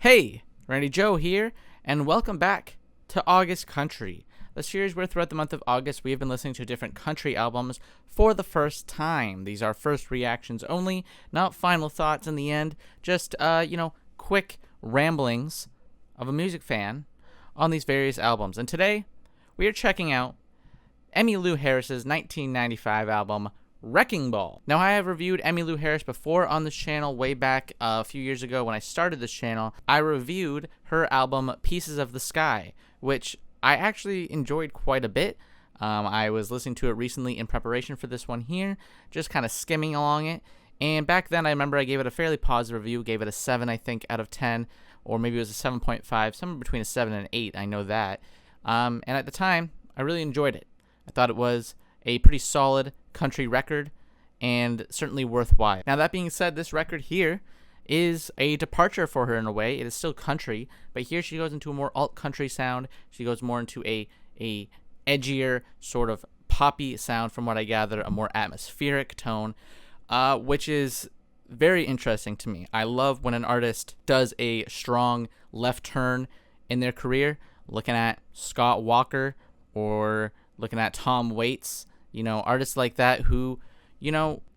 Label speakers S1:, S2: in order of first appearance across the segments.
S1: Hey, Randy Joe here, and welcome back to August Country, the series where throughout the month of August we have been listening to different country albums for the first time. These are first reactions only, not final thoughts in the end, just, quick ramblings of a music fan on these various albums. And today, we are checking out Emmylou Harris's 1995 album, Wrecking Ball. Now, I have reviewed Emmylou Harris before on this channel way back a few years ago when I started this channel. I reviewed her album Pieces of the Sky, which I actually enjoyed quite a bit. I was listening to it recently in preparation for this one here, just kind of skimming along it. And back then, I remember I gave it a fairly positive review, gave it a 7, I think, out of 10, or maybe it was a 7.5, somewhere between a 7 and an 8, I know that. And at the time, I really enjoyed it. I thought it was a pretty solid country record and certainly worthwhile. Now, that being said, this record here is a departure for her in a way. It is still country, but here she goes into a more alt country sound. She goes more into a edgier sort of poppy sound, from what I gather, a more atmospheric tone, which is very interesting to me. I love when an artist does a strong left turn in their career. Looking at Scott Walker or looking at Tom Waits, artists like that who,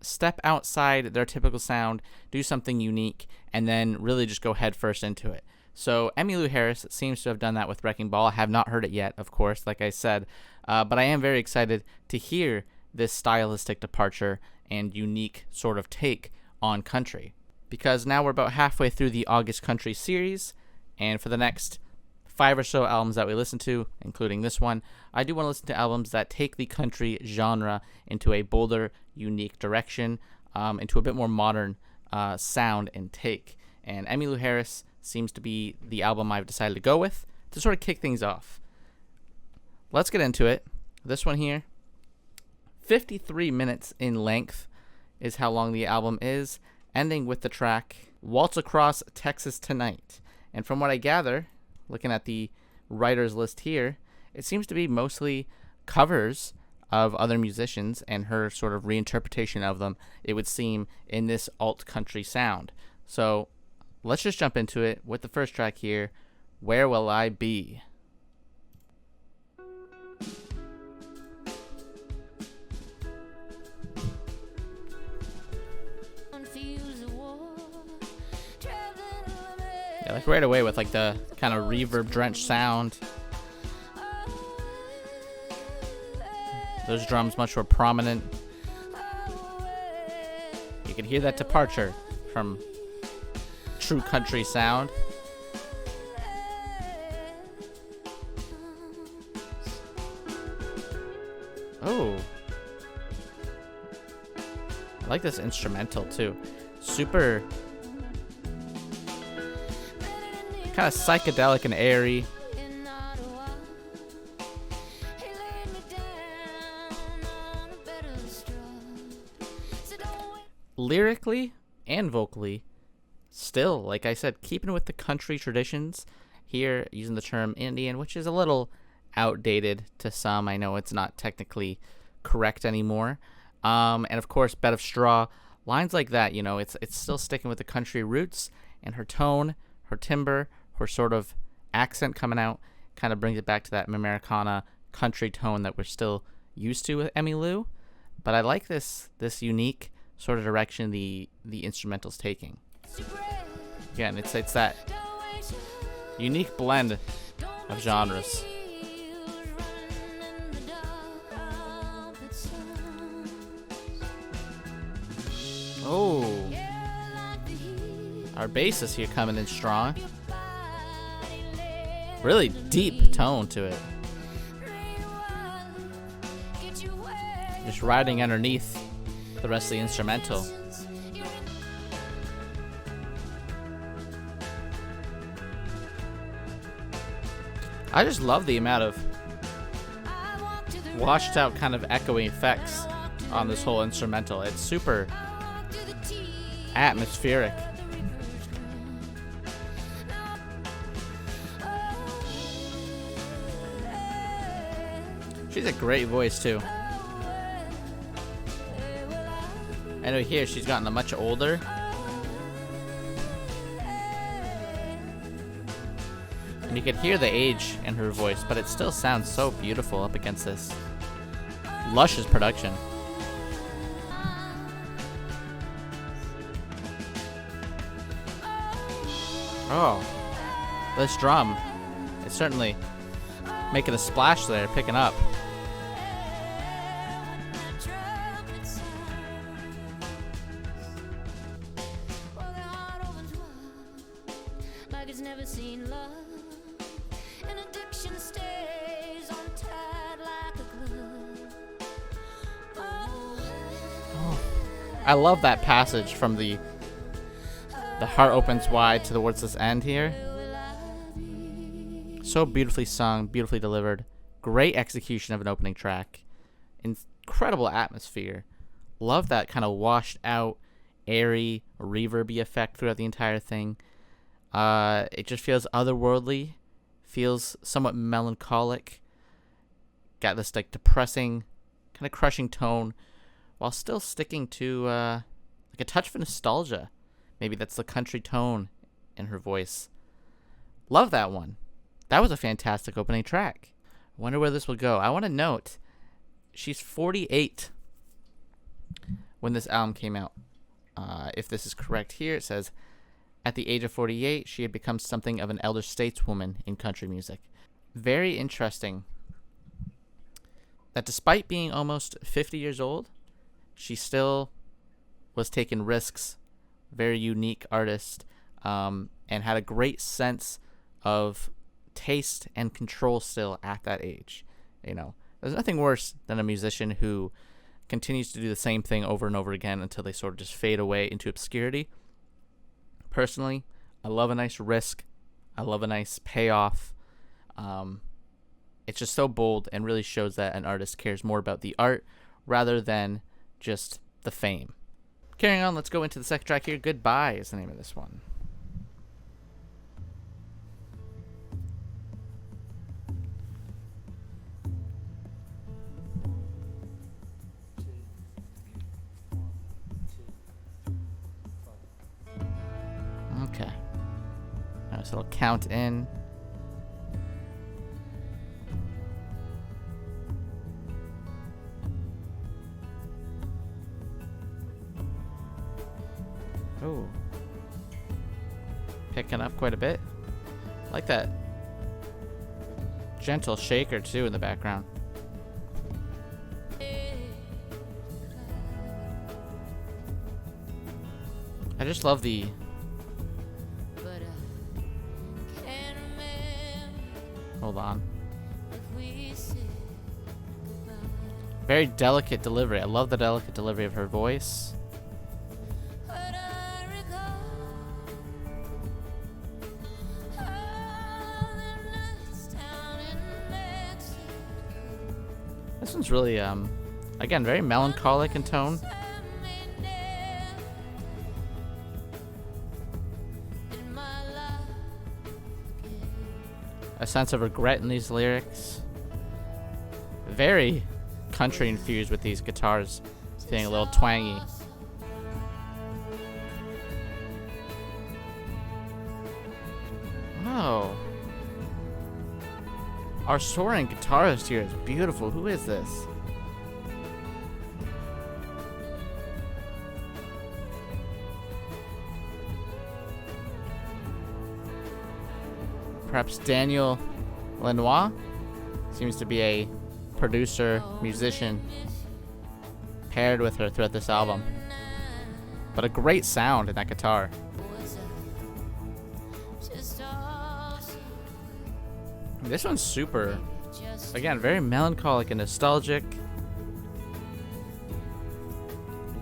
S1: step outside their typical sound, do something unique, and then really just go headfirst into it. So Emmylou Harris seems to have done that with Wrecking Ball. I have not heard it yet, of course, like I said, but I am very excited to hear this stylistic departure and unique sort of take on country, because now we're about halfway through the August Country series, and for the next 5 or so albums that we listen to, including this one, I do want to listen to albums that take the country genre into a bolder, unique direction, into a bit more modern sound and take. And Emmylou Harris seems to be the album I've decided to go with to sort of kick things off. Let's get into it. This one here, 53 minutes in length is how long the album is, ending with the track Waltz Across Texas Tonight. And from what I gather, looking at the writers list here, it seems to be mostly covers of other musicians and her sort of reinterpretation of them, it would seem, in this alt country sound. So let's just jump into it with the first track here, Where Will I Be? Yeah, like right away with like the kind of reverb drenched sound. Those drums much more prominent. You can hear that departure from true country sound. Oh, I like this instrumental too. Super kind of psychedelic and airy. Lyrically and vocally, still, like I said, keeping with the country traditions here, using the term Indian, which is a little outdated to some. I know it's not technically correct anymore. And of course, Bed of Straw, lines like that, it's still sticking with the country roots, and her tone, her timbre, her sort of accent coming out kind of brings it back to that Americana country tone that we're still used to with Emmylou. But I like this unique sort of direction the instrumental's taking. Again, it's that unique blend of genres. Oh, our bass is here coming in strong. Really deep tone to it. Just riding underneath the rest of the instrumental. I just love the amount of washed out kind of echoing effects on this whole instrumental. It's super atmospheric. She's a great voice too. I know here she's gotten much older. And you can hear the age in her voice, but it still sounds so beautiful up against this luscious production. Oh, this drum is certainly making a splash there, picking up. I love that passage from the heart opens wide towards this end here. So beautifully sung, beautifully delivered. Great execution of an opening track. Incredible atmosphere. Love that kind of washed out, airy, reverby effect throughout the entire thing. It just feels otherworldly, feels somewhat melancholic. Got this like depressing, kind of crushing tone, while still sticking to like a touch of nostalgia. Maybe that's the country tone in her voice. Love that one. That was a fantastic opening track. Wonder where this will go. I want to note, she's 48 when this album came out. If this is correct here, it says, at the age of 48, she had become something of an elder stateswoman in country music. Very interesting that despite being almost 50 years old, she still was taking risks. Very unique artist, and had a great sense of taste and control still at that age. You know, there's nothing worse than a musician who continues to do the same thing over and over again until they sort of just fade away into obscurity. Personally, I love a nice risk. I love a nice payoff. It's just so bold and really shows that an artist cares more about the art rather than just the fame. Carrying on, let's go into the second track here. Goodbye is the name of this one. Okay. Nice little count in. Oh, picking up quite a bit. Like that gentle shaker too in the background. I just love the hold on. Very delicate delivery. I love the delicate delivery of her voice. This one's really, again, very melancholic in tone. A sense of regret in these lyrics. Very country infused with these guitars, feeling a little twangy. Oh. Our soaring guitarist here is beautiful. Who is this? Perhaps Daniel Lanois? Seems to be a producer, musician, paired with her throughout this album. But a great sound in that guitar. This one's super, again, very melancholic and nostalgic.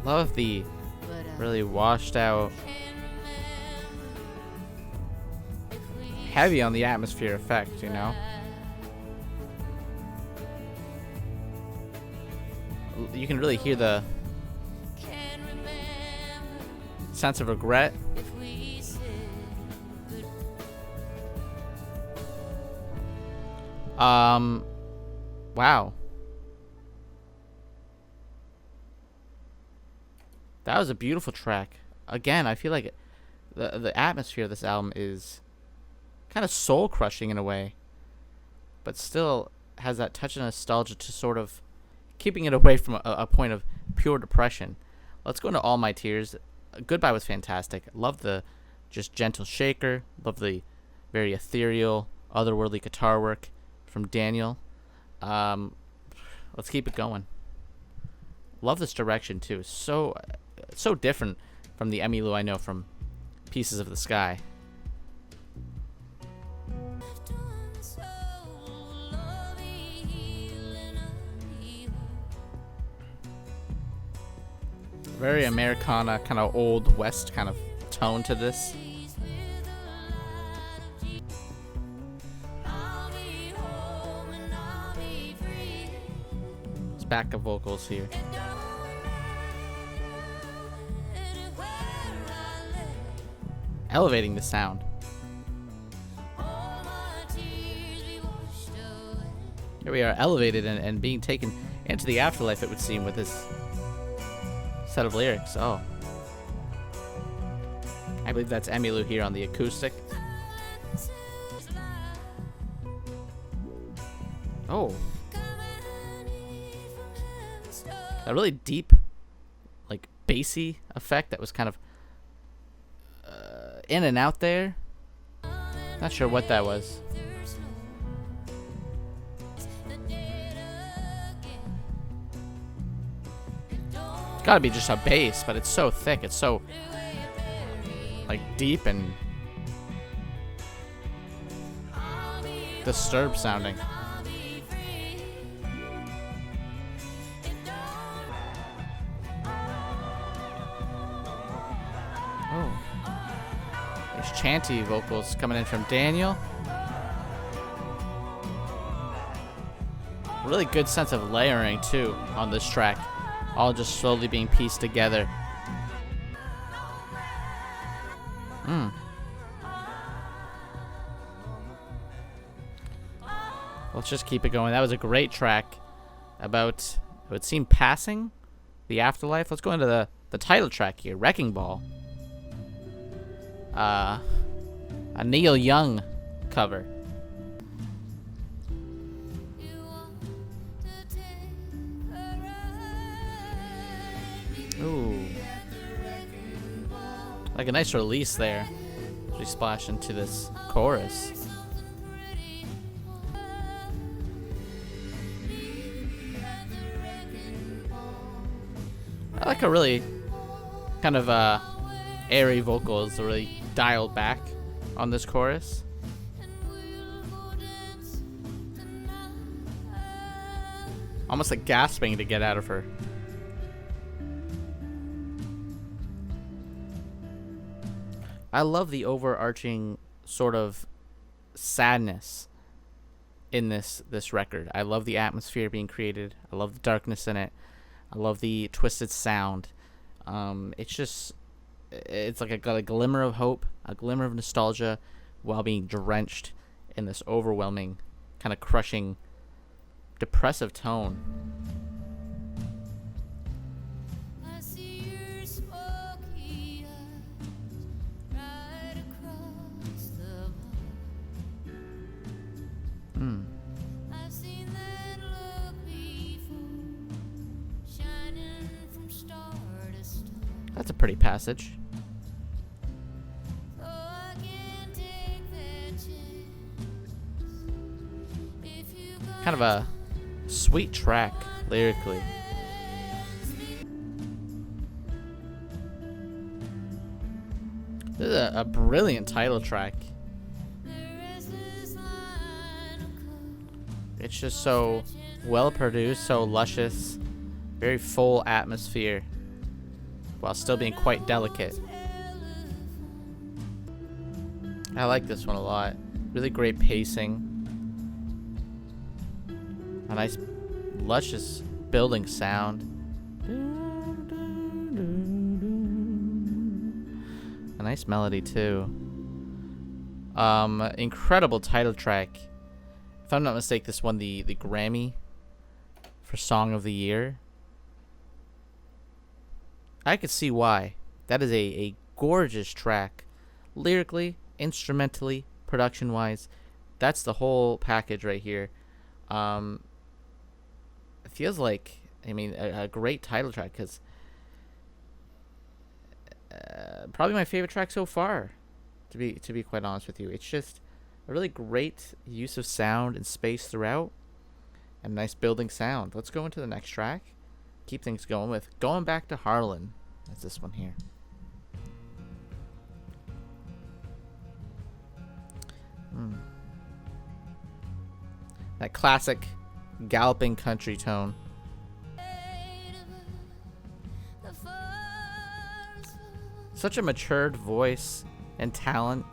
S1: Love the really washed out, heavy on the atmosphere effect, you know? You can really hear the sense of regret. Wow. That was a beautiful track. Again, I feel like the atmosphere of this album is kind of soul crushing in a way, but still has that touch of nostalgia to sort of keeping it away from a point of pure depression. Let's go into All My Tears. Goodbye was fantastic. Love the just gentle shaker. Love the very ethereal, otherworldly guitar work from Daniel. Let's keep it going. Love this direction too. So different from the Emmylou I know from Pieces of the Sky. Very Americana, kind of old West kind of tone to this. It's backup vocals here. Elevating the sound. Here we are, elevated and being taken into the afterlife, it would seem, with this set of lyrics. Oh, I believe that's Emmylou here on the acoustic. Oh, a really deep, like bassy effect that was kind of in and out there. Not sure what that was. Gotta be just a bass, but it's so thick. It's so like deep and disturbed sounding. Oh, there's chanty vocals coming in from Daniel. Really good sense of layering too on this track. All just slowly being pieced together. Let's just keep it going. That was a great track about, it would seem, passing the afterlife. Let's go into the title track here, Wrecking Ball. A Neil Young cover. Ooh. Like a nice release there as we splash into this chorus. I like a really kind of airy vocals, really dialed back on this chorus. Almost like gasping to get out of her. I love the overarching sort of sadness in this record. I love the atmosphere being created. I love the darkness in it. I love the twisted sound. It's like a glimmer of hope, a glimmer of nostalgia, while being drenched in this overwhelming, kind of crushing, depressive tone. That's a pretty passage. Kind of a sweet track lyrically. This is a brilliant title track. It's just so well produced, so luscious, very full atmosphere, while still being quite delicate. I like this one a lot. Really great pacing. A nice, luscious building sound. A nice melody too. Incredible title track. If I'm not mistaken, this won the Grammy for Song of the Year. I could see why. That is a gorgeous track. Lyrically, instrumentally, production wise. That's the whole package right here. It feels like, I mean, a great title track, because probably my favorite track so far, to be quite honest with you. It's just a really great use of sound and space throughout, and nice building sound. Let's go into the next track. Keep things going with Going Back to Harlan. That's this one here. That classic galloping country tone. Such a matured voice and talent.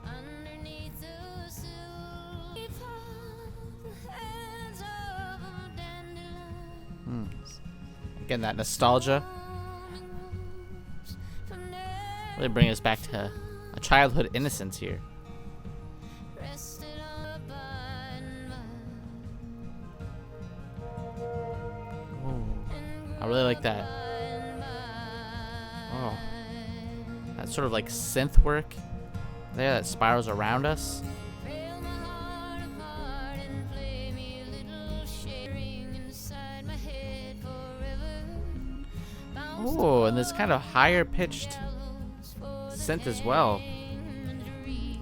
S1: Again, that nostalgia. Really bring us back to a childhood innocence here. I really like that. Oh, that sort of like synth work there that spirals around us. Oh, and this kind of higher pitched synth as well.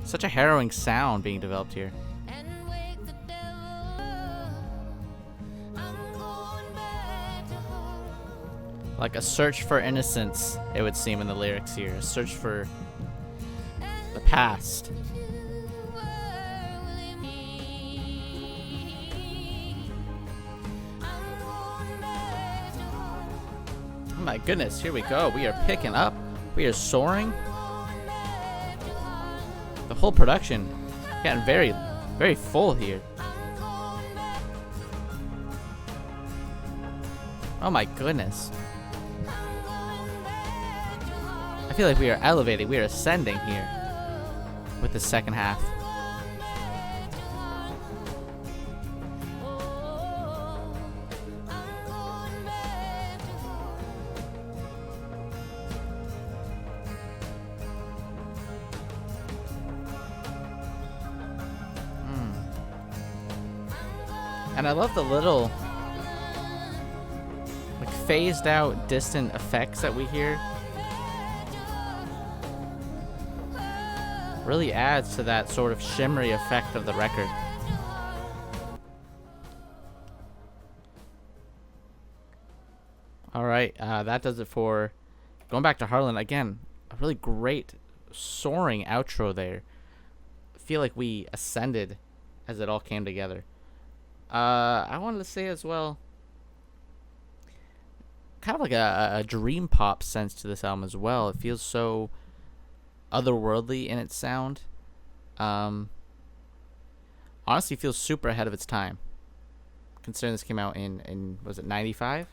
S1: Such a harrowing sound being developed here. Like a search for innocence, it would seem in the lyrics here. A search for the past. Oh my goodness, here we go. We are picking up. We are soaring. The whole production getting very, very full here. Oh my goodness. I feel like we are elevating, we are ascending here with the second half. And I love the little like phased out distant effects that we hear. Really adds to that sort of shimmery effect of the record. Alright, that does it for Going Back to Harlan. Again, a really great soaring outro there. I feel like we ascended as it all came together. I wanted to say as well, kind of like a dream pop sense to this album as well. It feels so otherworldly in its sound. Honestly feels super ahead of its time, considering this came out in was it 95?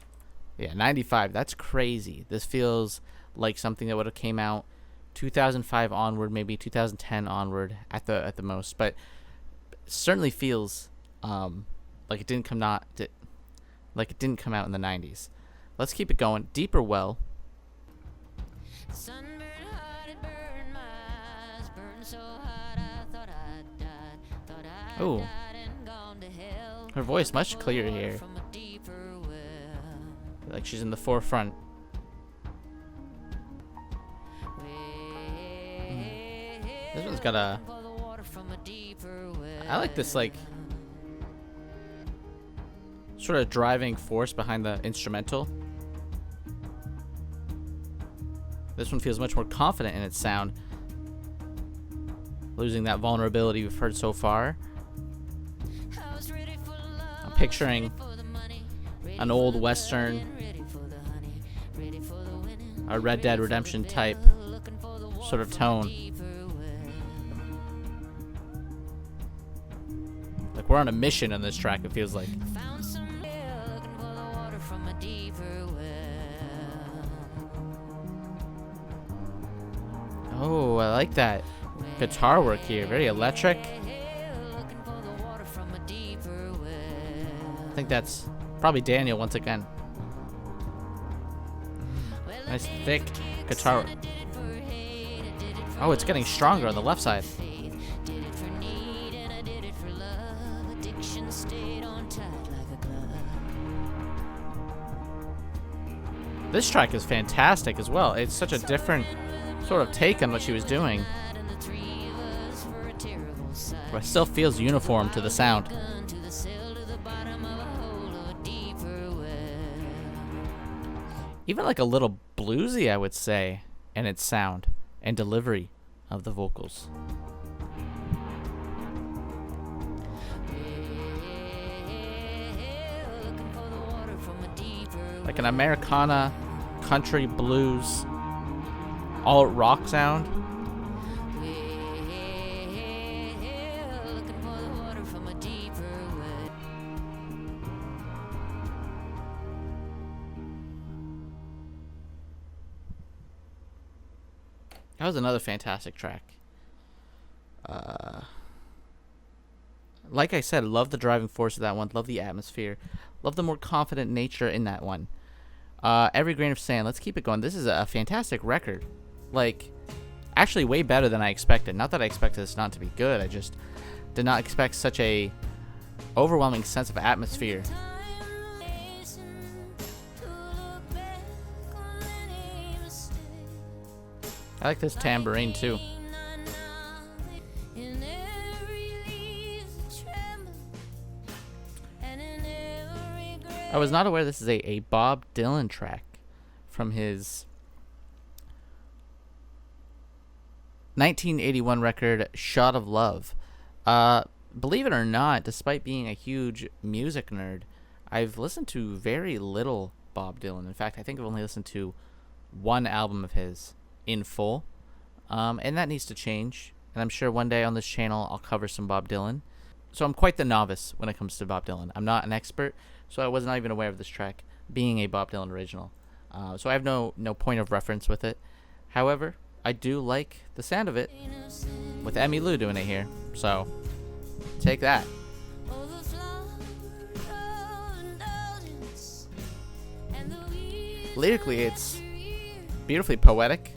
S1: Yeah, 95. That's crazy. This feels like something that would have came out 2005 onward, maybe 2010 onward at the most, but it certainly feels like it didn't come out in the 90s. Let's keep it going. Deeper Well. Oh, her voice much clearer here. Like she's in the forefront. This one's got a. I like this like sort of driving force behind the instrumental. This one feels much more confident in its sound, losing that vulnerability we've heard so far. I'm picturing an old Western, a Red Dead Redemption type sort of tone. Like we're on a mission in this track, it feels like. Oh, I like that guitar work here. Very electric. I think that's probably Daniel once again. Nice thick guitar. Oh, it's getting stronger on the left side. This track is fantastic as well. It's such a different sort of take on what she was doing, but it still feels uniform to the sound. Even like a little bluesy, I would say, in its sound and delivery of the vocals. Like an Americana, country, blues, alt rock sound. That was another fantastic track. Like I said, love the driving force of that one. Love the atmosphere. Love the more confident nature in that one. Every Grain of Sand. Let's keep it going. This is a fantastic record. Like, actually way better than I expected. Not that I expected this not to be good. I just did not expect such a overwhelming sense of atmosphere. I like this tambourine too. I was not aware this is a Bob Dylan track from his 1981 record, Shot of Love. Believe it or not, despite being a huge music nerd, I've listened to very little Bob Dylan. In fact, I think I've only listened to one album of his in full, and that needs to change. And I'm sure one day on this channel I'll cover some Bob Dylan. So I'm quite the novice when it comes to Bob Dylan. I'm not an expert, so I was not even aware of this track being a Bob Dylan original. So I have no point of reference with it. However, I do like the sound of it with Emmylou doing it here. So take that. Lyrically, it's beautifully poetic.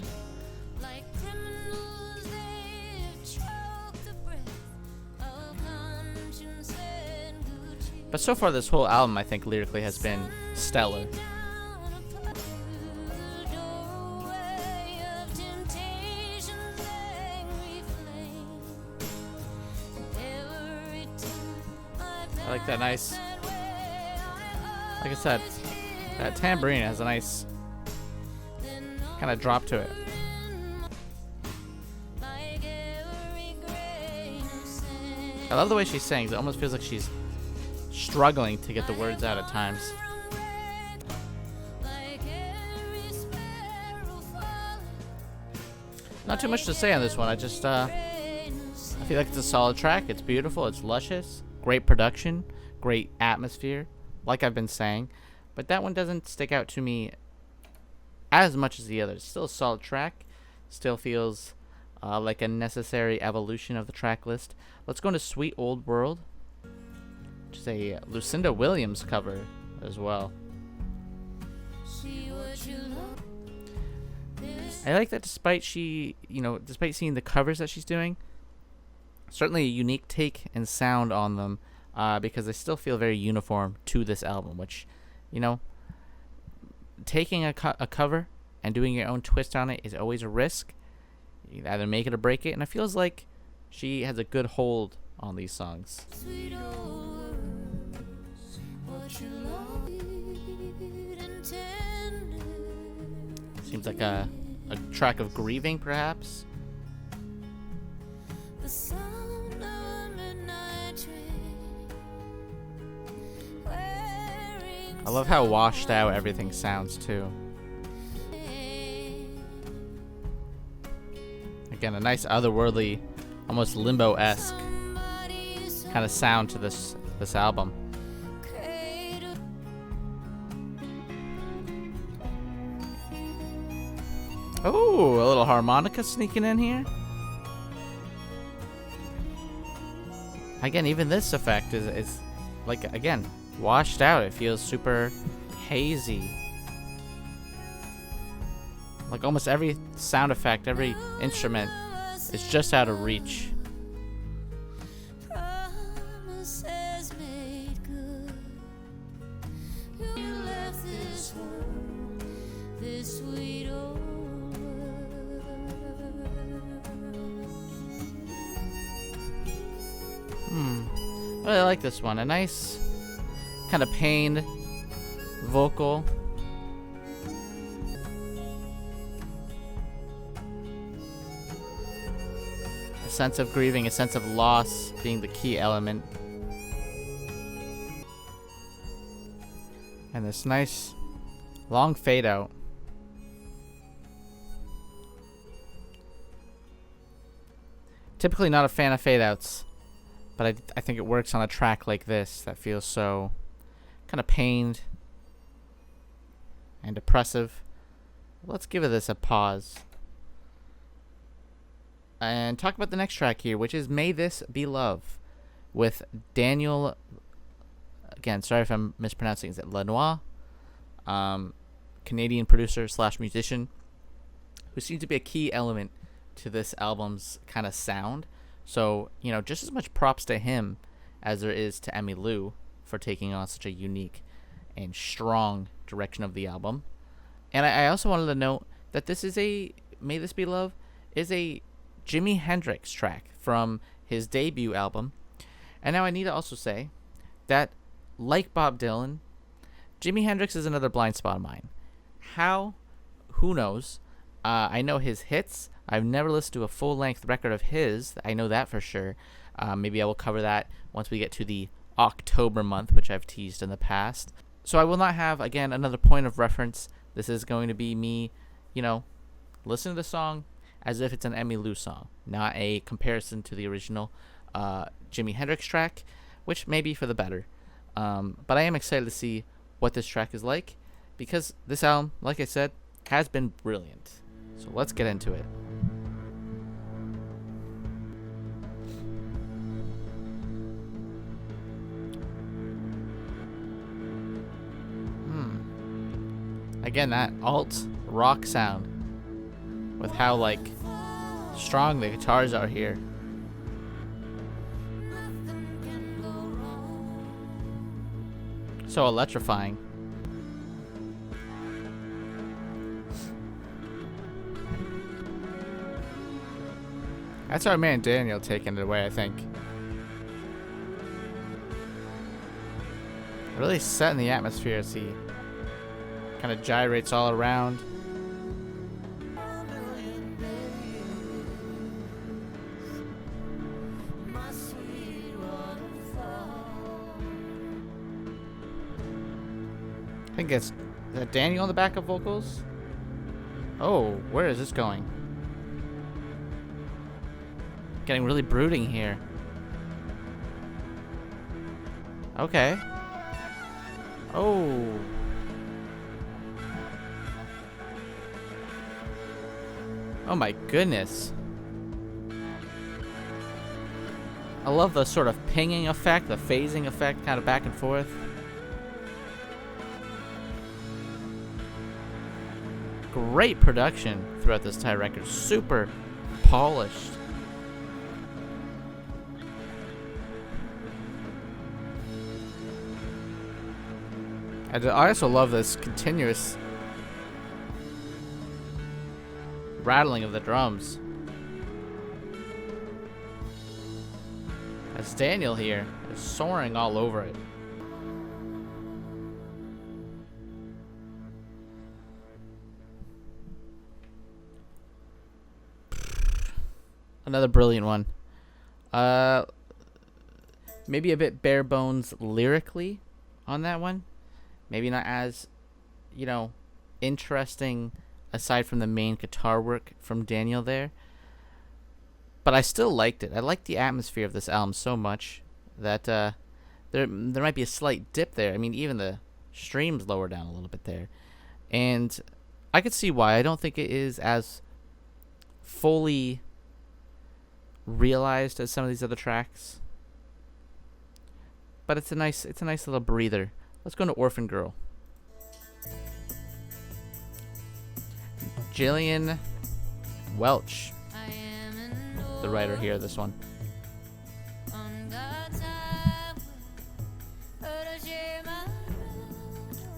S1: But so far, this whole album, I think, lyrically has been stellar. I like that nice, like I said, that tambourine has a nice kind of drop to it. I love the way she sings. It almost feels like she's struggling to get the words out at times. Not too much to say on this one. I just I feel like it's a solid track. It's beautiful. It's luscious. Great production. Great atmosphere, like I've been saying. But that one doesn't stick out to me as much as the others. Still a solid track. Still feels like a necessary evolution of the track list. Let's go into Sweet Old World, which is a Lucinda Williams cover as well. I like that despite despite seeing the covers that she's doing, certainly a unique take and sound on them, because they still feel very uniform to this album, which, taking a cover and doing your own twist on it is always a risk. You can either make it or break it, and it feels like she has a good hold on these songs. Seems like a track of grieving, perhaps. I love how washed out everything sounds too. Again, a nice otherworldly, almost limbo-esque kind of sound to this album. Oh, a little harmonica sneaking in here. Again, even this effect is like, again, washed out. It feels super hazy. Like almost every sound effect, every instrument is just out of reach. I really like this one. A nice kind of pained vocal. A sense of grieving, a sense of loss being the key element. And this nice long fade out. Typically not a fan of fade outs, but I think it works on a track like this that feels so kind of pained and depressive. Let's give this a pause and talk about the next track here, which is May This Be Love with Daniel, again, sorry if I'm mispronouncing, is it Lanois? Canadian producer slash musician who seems to be a key element to this album's kind of sound. So, you know, just as much props to him as there is to Emmylou for taking on such a unique and strong direction of the album. And I also wanted to note that this is May This Be Love is a Jimi Hendrix track from his debut album. And now I need to also say that, like Bob Dylan, Jimi Hendrix is another blind spot of mine. How? Who knows? I know his hits. I've never listened to a full-length record of his. I know that for sure. Maybe I will cover that once we get to the October month, which I've teased in the past. So I will not have, again, another point of reference. This is going to be me, you know, listening to the song as if it's an Emmylou song, not a comparison to the original Jimi Hendrix track, which may be for the better. But I am excited to see what this track is like, because this album, like I said, has been brilliant. So let's get into it. Again, that alt rock sound with how like strong the guitars are here. So electrifying. That's our man Daniel taking it away, I think. Really setting the atmosphere as he kind of gyrates all around. I think it's, is that Daniel on the backup vocals? Oh, where is this going? Getting really brooding here. Okay. Oh. Oh my goodness. I love the sort of pinging effect, the phasing effect, kind of back and forth. Great production throughout this entire record. Super polished. I also love this continuous rattling of the drums. As Daniel here is soaring all over it. Another brilliant one. Maybe a bit bare bones lyrically on that one. Maybe not as, you know, interesting aside from the main guitar work from Daniel there. But I still liked it. I liked the atmosphere of this album so much that there might be a slight dip there. I mean, even the streams lower down a little bit there. And I could see why. I don't think it is as fully realized as some of these other tracks. But it's a nice little breather. Let's go to Orphan Girl. Gillian Welch, the writer here of this one.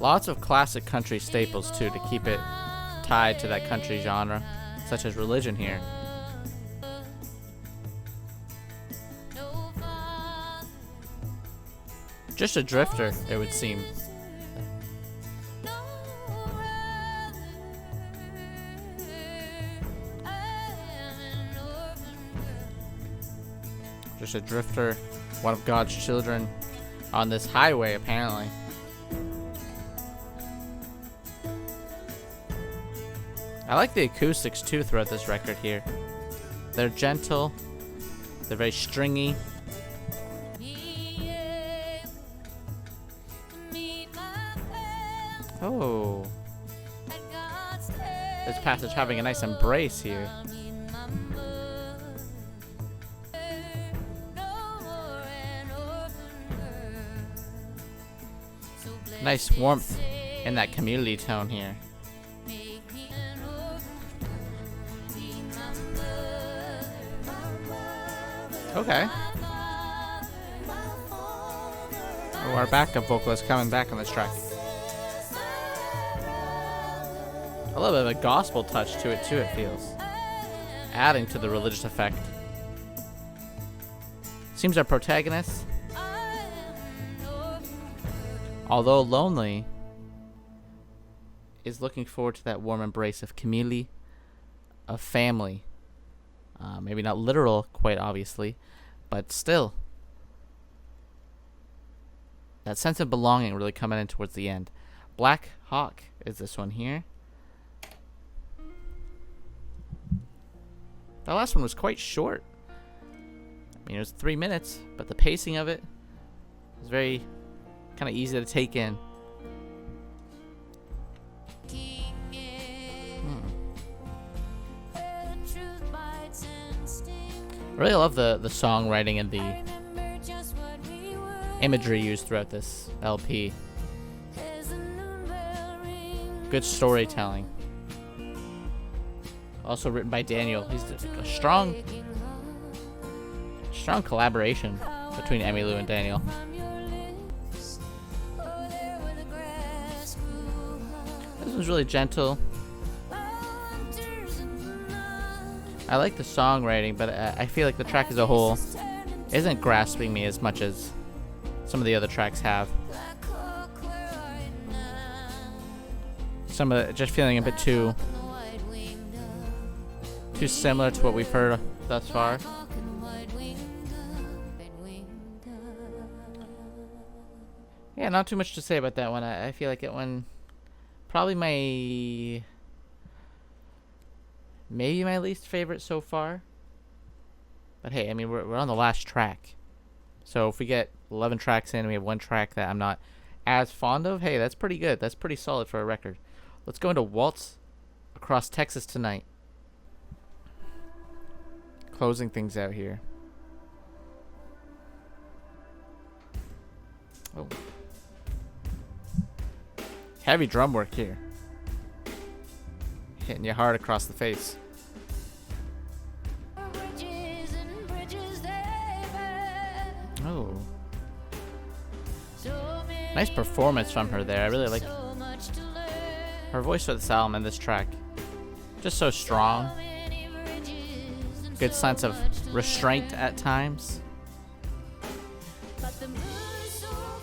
S1: Lots of classic country staples too to keep it tied to that country genre, such as Religion here. Just a drifter, it would seem. Just a drifter, one of God's children on this highway, apparently. I like the acoustics too throughout this record here. They're gentle, they're very stringy. Oh, this passage having a nice embrace here. Nice warmth in that community tone here. Okay. Oh, our backup vocalist coming back on this track. A little bit of a gospel touch to it too, it feels. Adding to the religious effect. Seems our protagonist, although lonely, is looking forward to that warm embrace of community, of family. Maybe not literal, quite obviously, but still. That sense of belonging really coming in towards the end. Black Hawk is this one here. The last one was quite short. I mean, it was 3 minutes, but the pacing of it was very kind of easy to take in. I really love the songwriting and the imagery used throughout this LP. Good storytelling. Also written by Daniel. He's a strong collaboration between Emmylou and Daniel. This one's really gentle. I like the songwriting, but I feel like the track as a whole isn't grasping me as much as some of the other tracks have. Some of it just feeling a bit too similar to what we've heard thus far. Yeah, not too much to say about that one. I feel like it won probably maybe my least favorite so far. But hey, I mean, we're on the last track. So if we get 11 tracks in and we have one track that I'm not as fond of, hey, that's pretty good. That's pretty solid for a record. Let's go into Waltz Across Texas Tonight. Closing things out here. Oh. Heavy drum work here. Hitting you hard across the face. Oh. Nice performance from her there. I really like her voice for this album and this track. Just so strong. Good sense of restraint at times.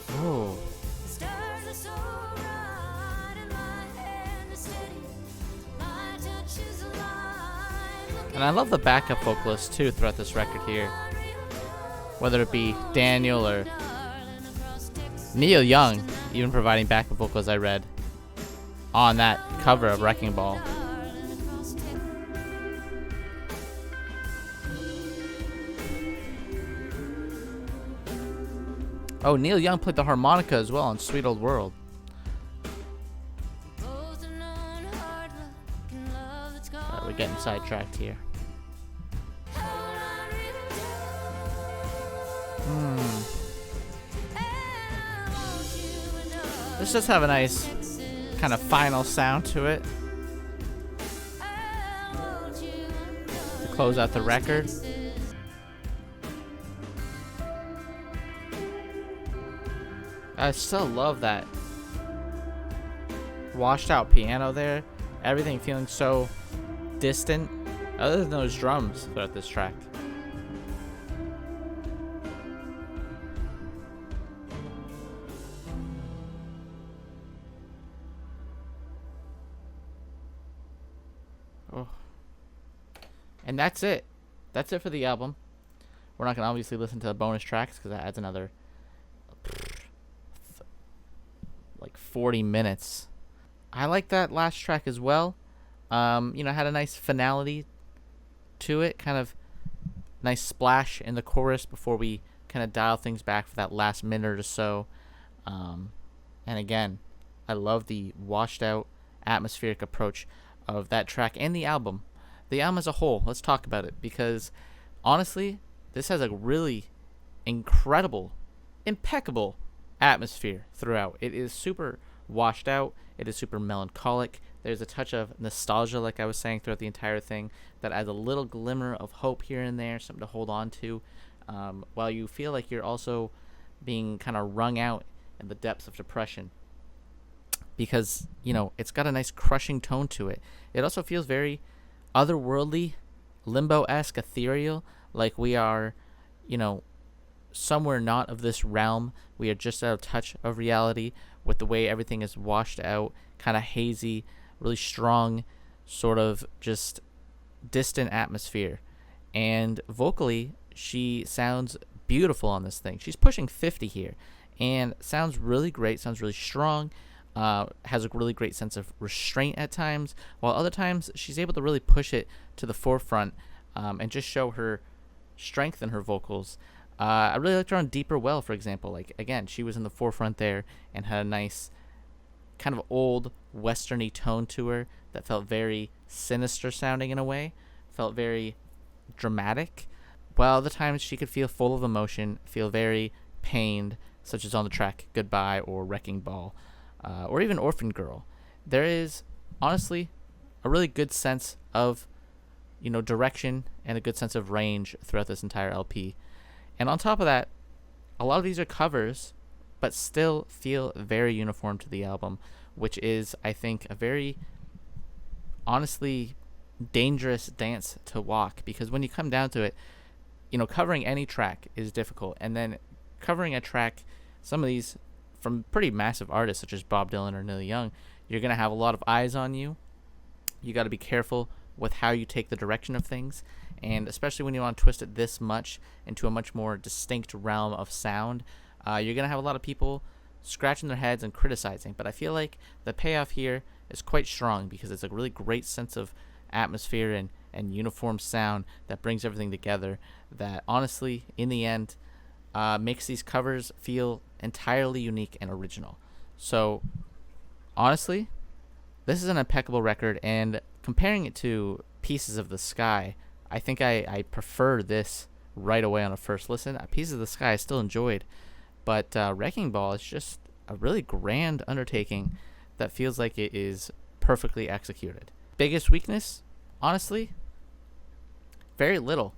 S1: Oh. And I love the backup vocalists too throughout this record here. Whether it be Daniel or Neil Young, even providing backup vocals, I read on that cover of Wrecking Ball. Oh, Neil Young played the harmonica as well on Sweet Old World. We're getting sidetracked here. This does have a nice kind of final sound to it to close out the record. I still love that washed out piano there. Everything feeling so distant, other than those drums throughout this track. Oh. And that's it. That's it for the album. We're not going to obviously listen to the bonus tracks because that adds another like 40 minutes. I like that last track as well. Had a nice finality to it, kind of nice splash in the chorus before we kind of dial things back for that last minute or so. And again, I love the washed out atmospheric approach of that track and the album. The album as a whole, let's talk about it, because honestly, this has a really incredible, impeccable atmosphere throughout. It is super washed out. It is super melancholic. There's a touch of nostalgia, like I was saying, throughout the entire thing, that adds a little glimmer of hope here and there, something to hold on to, while you feel like you're also being kind of wrung out in the depths of depression. Because, it's got a nice crushing tone to it. It also feels very otherworldly, limbo-esque, ethereal, like we are, somewhere not of this realm. We are just out of touch of reality with the way everything is washed out, kind of hazy, really strong, sort of just distant atmosphere. And vocally, she sounds beautiful on this thing. She's pushing 50 here and sounds really great, sounds really strong, has a really great sense of restraint at times, while other times she's able to really push it to the forefront and just show her strength in her vocals. I really liked her on Deeper Well, for example. Like, again, she was in the forefront there and had a nice kind of old westerny tone to her that felt very sinister sounding in a way, felt very dramatic, while other times she could feel full of emotion, feel very pained, such as on the track Goodbye or Wrecking Ball, or even Orphan Girl. There is, honestly, a really good sense of, direction and a good sense of range throughout this entire LP. And on top of that, a lot of these are covers, but still feel very uniform to the album, which is, I think, a very, honestly, dangerous dance to walk, because when you come down to it, covering any track is difficult, and then covering a track, some of these from pretty massive artists such as Bob Dylan or Neil Young, you're going to have a lot of eyes on you. You got to be careful with how you take the direction of things, and especially when you want to twist it this much into a much more distinct realm of sound, you're going to have a lot of people scratching their heads and criticizing. But I feel like the payoff here is quite strong, because it's a really great sense of atmosphere and uniform sound that brings everything together, that honestly, in the end, makes these covers feel entirely unique and original. So, honestly, this is an impeccable record, and comparing it to Pieces of the Sky, I think I prefer this right away on a first listen. Pieces of the Sky I still enjoyed, but Wrecking Ball is just a really grand undertaking that feels like it is perfectly executed. Biggest weakness? Honestly, very little.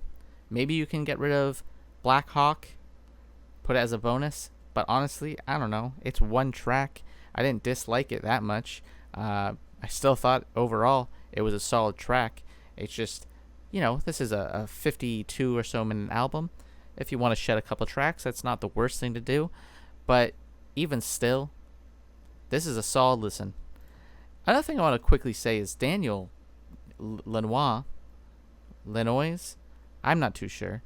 S1: Maybe you can get rid of Black Hawk, put it as a bonus, but honestly, I don't know. It's one track. I didn't dislike it that much. I still thought overall it was a solid track. It's just, this is a 52 or so minute album. If you want to shed a couple tracks, that's not the worst thing to do. But even still, this is a solid listen. Another thing I want to quickly say is Daniel Lanois, I'm not too sure.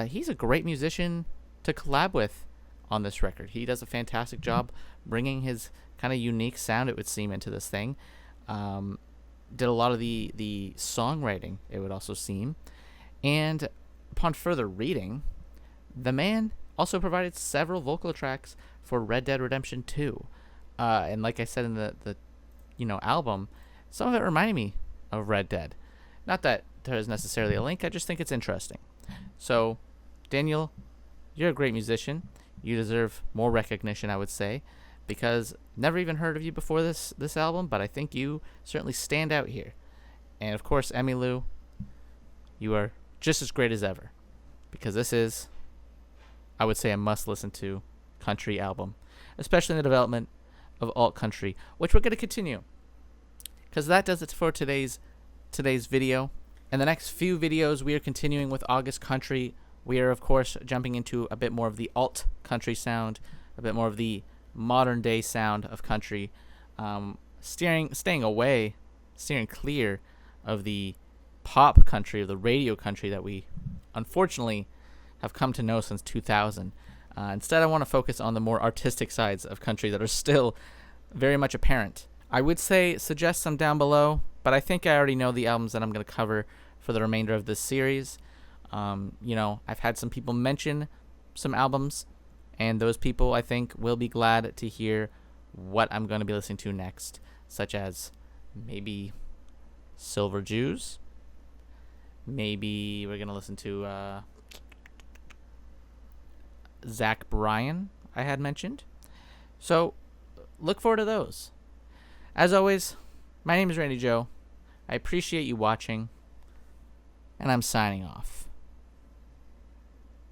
S1: He's a great musician to collab with on this record. He does a fantastic job bringing his kind of unique sound, it would seem, into this thing. Did a lot of the songwriting, it would also seem. And upon further reading, the man also provided several vocal tracks for Red Dead Redemption 2. And like I said in the album, some of it reminded me of Red Dead. Not that there is necessarily a link, I just think it's interesting. So, Daniel, you're a great musician. You deserve more recognition, I would say, because never even heard of you before this album, but I think you certainly stand out here. And of course, Emmylou, you are just as great as ever, because this is, I would say, a must-listen to country album, especially in the development of alt country, which we're going to continue, because that does it for today's video. In the next few videos, we are continuing with August Country. We are, of course, jumping into a bit more of the alt country sound, a bit more of the modern day sound of country, steering clear of the pop country, of the radio country that we unfortunately have come to know since 2000. Instead, I want to focus on the more artistic sides of country that are still very much apparent. I would say suggest some down below, but I think I already know the albums that I'm going to cover for the remainder of this series. I've had some people mention some albums, and those people, I think, will be glad to hear what I'm going to be listening to next, such as maybe Silver Jews. Maybe we're going to listen to Zach Bryan, I had mentioned. So look forward to those. As always, my name is Randy Joe. I appreciate you watching, and I'm signing off.